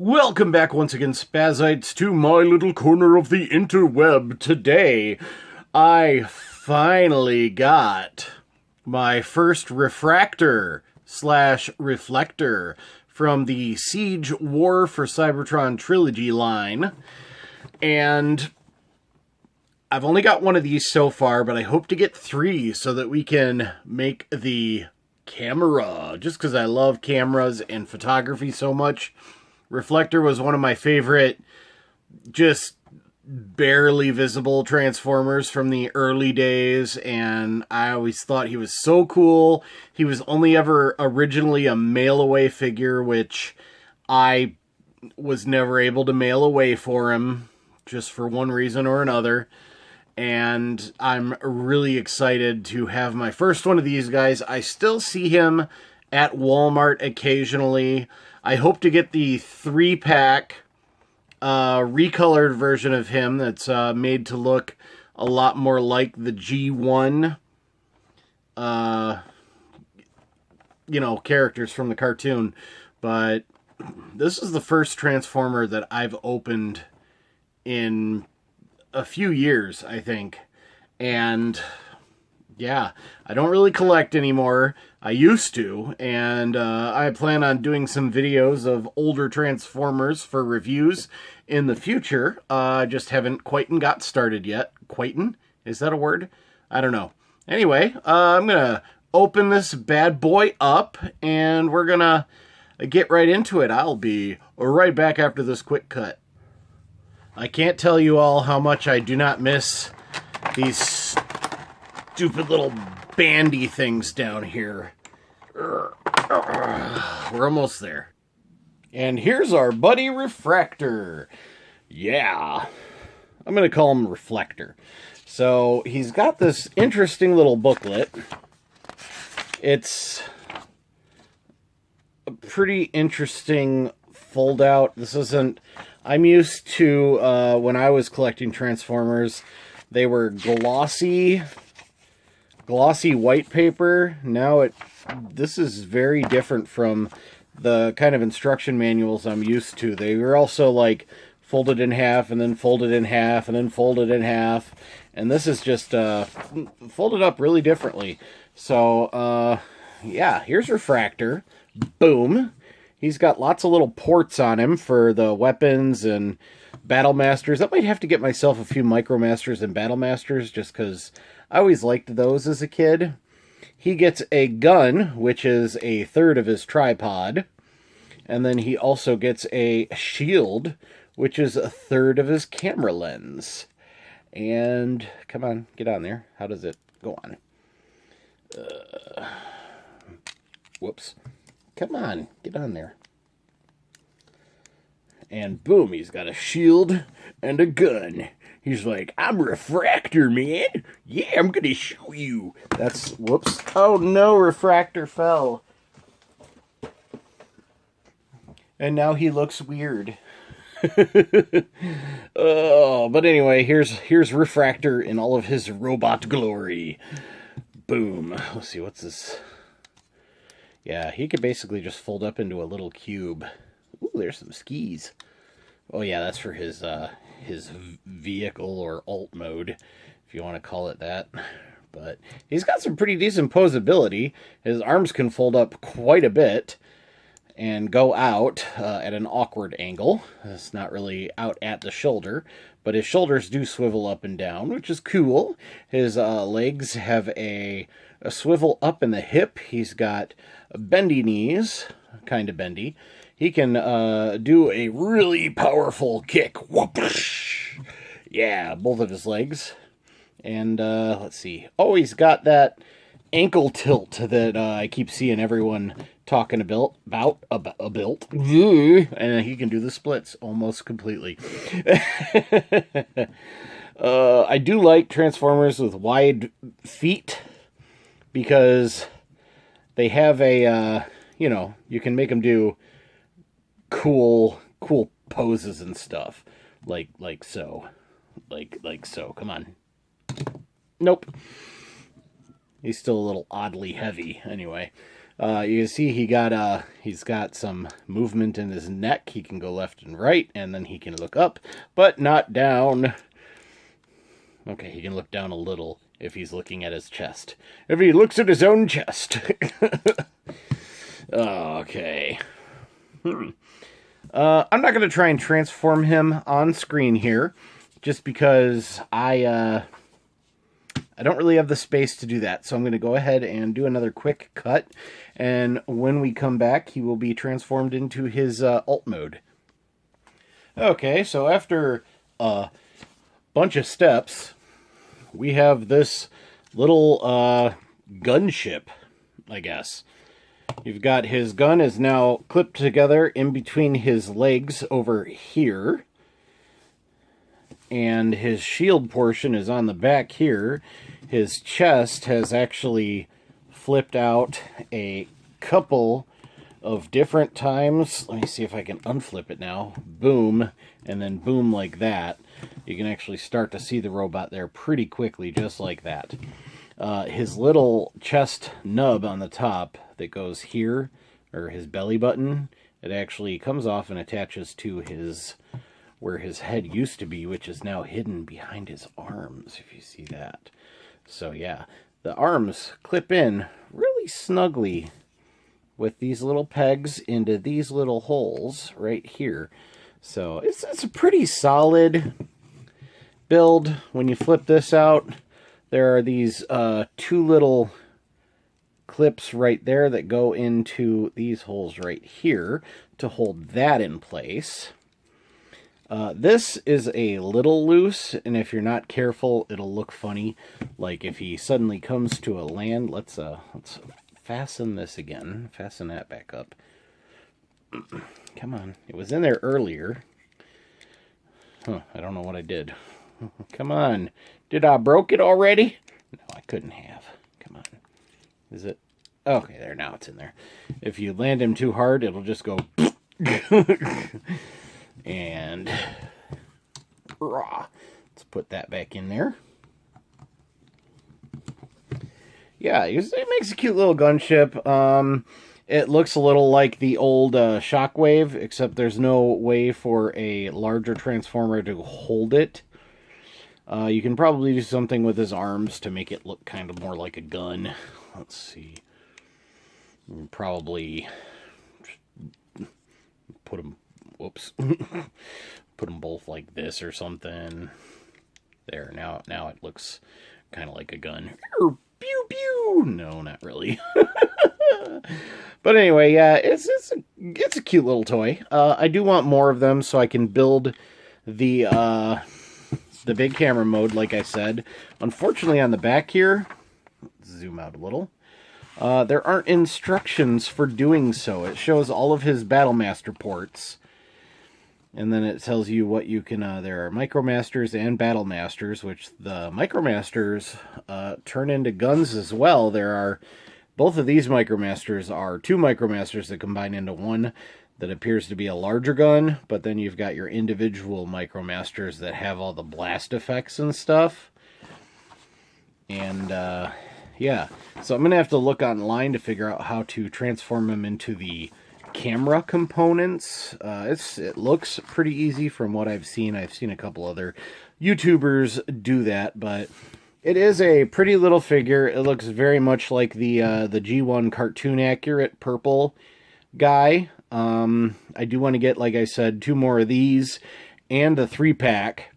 Welcome back once again, Spazites, to my little corner of the interweb. Today, I finally got my first Refraktor / Reflector from the Siege War for Cybertron trilogy line. And I've only got one of these so far, but I hope to get 3 so that we can make the camera. Just because I love cameras and photography so much. Reflector was one of my favorite, just barely visible Transformers from the early days, and I always thought he was so cool. He was only ever originally a mail-away figure, which I was never able to mail away for him, just for one reason or another. And I'm really excited to have my first one of these guys. I still see him at Walmart occasionally. I hope to get the 3-pack recolored version of him that's made to look a lot more like the G1 characters from the cartoon. But this is the first Transformer that I've opened in a few years, I think. And yeah, I don't really collect anymore. I used to, and I plan on doing some videos of older Transformers for reviews in the future. I just haven't quite got started yet. Quiten? Is that a word? I don't know. Anyway, I'm going to open this bad boy up, and we're going to get right into it. I'll be right back after this quick cut. I can't tell you all how much I do not miss these stupid little bandy things down here. We're almost there. And here's our buddy Refraktor. Yeah. I'm going to call him Reflector. So he's got this interesting little booklet. It's a pretty interesting fold out. This isn't... I'm used to, when I was collecting Transformers, they were glossy white paper. Now this is very different from the kind of instruction manuals I'm used to. They were also like folded in half and then folded in half and then folded in half. And this is just folded up really differently. So, yeah, here's Refraktor. Boom. He's got lots of little ports on him for the weapons and Battle Masters. I might have to get myself a few Micromasters and Battle Masters just because I always liked those as a kid. He gets a gun, which is a third of his tripod. And then he also gets a shield, which is a third of his camera lens. And, come on, get on there. How does it go on? Whoops. Come on, get on there. And boom, he's got a shield and a gun. He's like, I'm Refraktor, man. Yeah, I'm gonna show you. That's, whoops. Oh no, Refraktor fell. And now he looks weird. Oh, but anyway, here's Refraktor in all of his robot glory. Boom. Let's see, what's this? Yeah, he could basically just fold up into a little cube. Ooh, there's some skis. Oh yeah, that's for his vehicle or alt mode, if you want to call it that. But he's got some pretty decent posability. His arms can fold up quite a bit and go out at an awkward angle. It's not really out at the shoulder, but his shoulders do swivel up and down, which is cool. His legs have a swivel up in the hip. He's got bendy knees, kind of bendy. He can do a really powerful kick. Whoosh! Yeah, both of his legs. And let's see. Oh, he's got that ankle tilt that I keep seeing everyone talking about a built. And he can do the splits almost completely. I do like Transformers with wide feet because they have a, you can make them do cool poses and stuff. Like so. Like so. Come on. Nope. He's still a little oddly heavy, anyway. You can see he's got some movement in his neck. He can go left and right, and then he can look up, but not down. Okay, he can look down a little if he's looking at his chest. If he looks at his own chest. Okay. I'm not going to try and transform him on screen here, just because I don't really have the space to do that. So I'm going to go ahead and do another quick cut, and when we come back, he will be transformed into his alt mode. Okay, so after a bunch of steps, we have this little gunship, I guess. You've got his gun is now clipped together in between his legs over here. And his shield portion is on the back here. His chest has actually flipped out a couple of different times. Let me see if I can unflip it now. Boom, and then boom like that. You can actually start to see the robot there pretty quickly, just like that. His little chest nub on the top that goes here, or his belly button, it actually comes off and attaches to his, where his head used to be, which is now hidden behind his arms, if you see that. So yeah, the arms clip in really snugly with these little pegs into these little holes right here. So it's a pretty solid build. When you flip this out, there are these two little clips right there that go into these holes right here to hold that in place. This is a little loose, and if you're not careful, it'll look funny. Like if he suddenly comes to a land, let's fasten this again. Fasten that back up. Come on, it was in there earlier. Huh, I don't know what I did. Come on, did I broke it already? No, I couldn't have. Come on, is it? Okay, there, now it's in there. If you land him too hard, it'll just go. And let's put that back in there. Yeah, it makes a cute little gunship. It looks a little like the old Shockwave, except there's no way for a larger transformer to hold it. You can probably do something with his arms to make it look kind of more like a gun. Let's see. Probably put them, whoops, put them both like this or something. There, now it looks kind of like a gun. Pew pew. No, not really. But anyway, yeah, it's a cute little toy. I do want more of them so I can build the big camera mode, like I said. Unfortunately, on the back here, let's zoom out a little. There aren't instructions for doing so. It shows all of his Battlemaster ports. And then it tells you what you can, there are Micromasters and Battlemasters, which the Micromasters turn into guns as well. There are, both of these Micromasters are two Micromasters that combine into one that appears to be a larger gun, but then you've got your individual Micromasters that have all the blast effects and stuff. And, yeah, so I'm going to have to look online to figure out how to transform them into the camera components. It looks pretty easy from what I've seen. I've seen a couple other YouTubers do that, but it is a pretty little figure. It looks very much like the G1 cartoon accurate purple guy. I do want to get, like I said, 2 more of these and a 3-pack.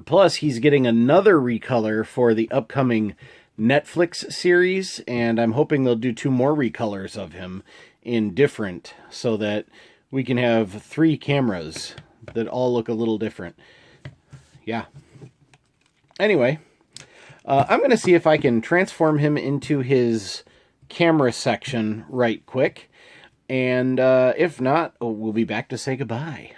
Plus, he's getting another recolor for the upcoming Netflix series, and I'm hoping they'll do 2 more recolors of him in different, so that we can have 3 cameras that all look a little different. Yeah. Anyway, I'm going to see if I can transform him into his camera section right quick, and if not, we'll be back to say goodbye.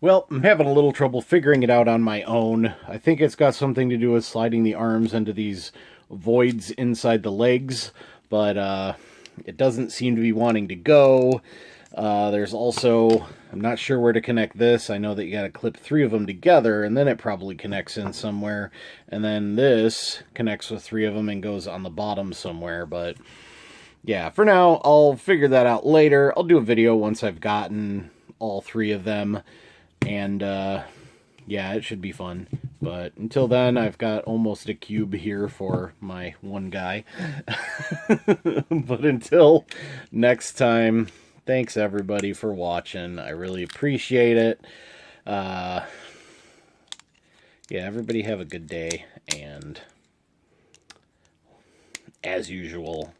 Well, I'm having a little trouble figuring it out on my own. I think it's got something to do with sliding the arms into these voids inside the legs, but it doesn't seem to be wanting to go. There's also, I'm not sure where to connect this. I know that you got to clip 3 of them together, and then it probably connects in somewhere. And then this connects with 3 of them and goes on the bottom somewhere, but yeah, for now, I'll figure that out later. I'll do a video once I've gotten all 3 of them. And, yeah, it should be fun. But until then, I've got almost a cube here for my one guy. But until next time, thanks everybody for watching. I really appreciate it. Yeah, everybody have a good day. And as usual,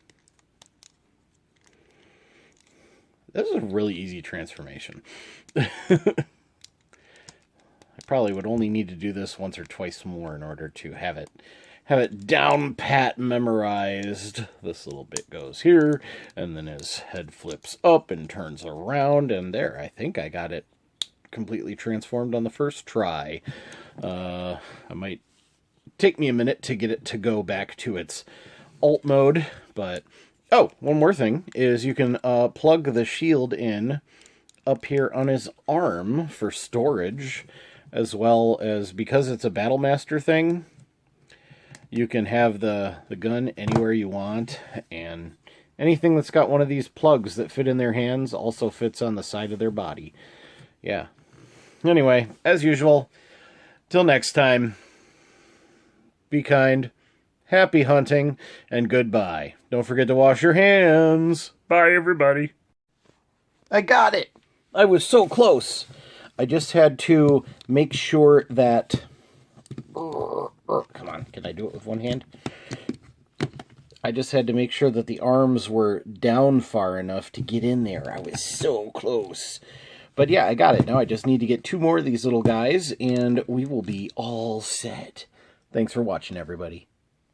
this is a really easy transformation. Probably would only need to do this once or twice more in order to have it down pat memorized. This little bit goes here, and then his head flips up and turns around, and there, I think I got it completely transformed on the first try. I might take me a minute to get it to go back to its alt mode, but oh, one more thing is you can plug the shield in up here on his arm for storage, as well as, because it's a Battle Master thing, you can have the gun anywhere you want, and anything that's got one of these plugs that fit in their hands also fits on the side of their body. Yeah. Anyway, as usual, till next time, be kind, happy hunting, and goodbye. Don't forget to wash your hands. Bye, everybody. I got it! I was so close. I just had to make sure that... Come on, can I do it with one hand? I just had to make sure that the arms were down far enough to get in there. I was so close. But yeah, I got it. Now I just need to get 2 more of these little guys, and we will be all set. Thanks for watching, everybody.